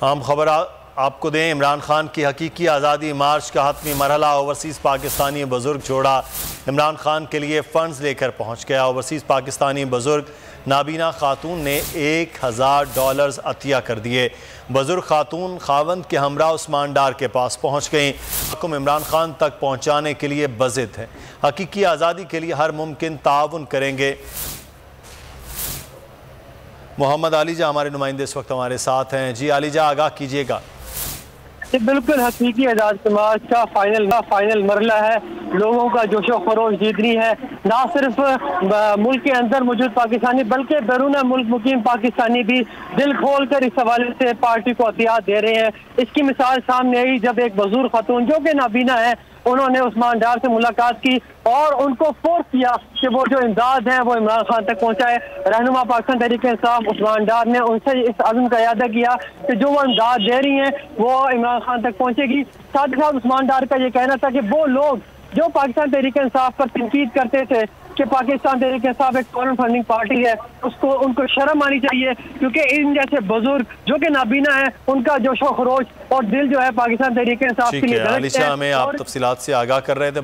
हम खबर आपको दें, इमरान खान की हकीकी आज़ादी मार्च का हतमी मरहला ओवरसीज़ पाकिस्तानी बुज़ुर्ग जोड़ा इमरान खान के लिए फ़ंड्स लेकर पहुँच गया। ओवरसीज़ पाकिस्तानी बुज़ुर्ग नाबीना खातून ने $1000 अतिया कर दिए। बुज़ुर्ग खातून खावंद के हमरा उस्मान डार के पास पहुँच गईं। हुक्म इमरान खान तक पहुँचाने के लिए बज़िद है। हकीकी आज़ादी के लिए हर मुमकिन ताउन करेंगे। मोहम्मद आलीजा हमारे नुमाइंदे इस वक्त हमारे साथ हैं। जी आलीजा, आगाह कीजिएगा। बिल्कुल हकीकी आज़ाद मार्च का फाइनल मरला है। लोगों का जोशो खरोश जीतनी है। ना सिर्फ मुल्क के अंदर मौजूद पाकिस्तानी बल्कि बैरून मुल्क मुकीम पाकिस्तानी भी दिल खोल कर इस हवाले से पार्टी को अतियात दे रहे हैं। इसकी मिसाल सामने आई जब एक बुजुर्ग खातून जो कि नाबीना है, उन्होंने उस्मान डार से मुलाकात की और उनको फोर्स किया कि वो जो इमदाद है वो इमरान खान तक पहुंचाए। रहनुमा पाकिस्तान तहरीक इंसाफ उस्मान डार ने उनसे इस अज़्म का इरादा किया कि जो वो इमदाद दे रही हैं वो इमरान खान तक पहुंचेगी। साथ ही साथ उस्मान डार का ये कहना था कि वो लोग जो पाकिस्तान तहरीक इंसाफ पर तनकीद करते थे कि पाकिस्तान तहरीक इंसाफ एक फॉरेन फंडिंग पार्टी है, उनको शर्म आनी चाहिए, क्योंकि इन जैसे बुजुर्ग जो कि नाबीना है उनका जोशो खरोश और दिल जो है पाकिस्तान तहरीक इंसाफ के लिए हमें आप तफसीलात से आगाह कर रहे थे।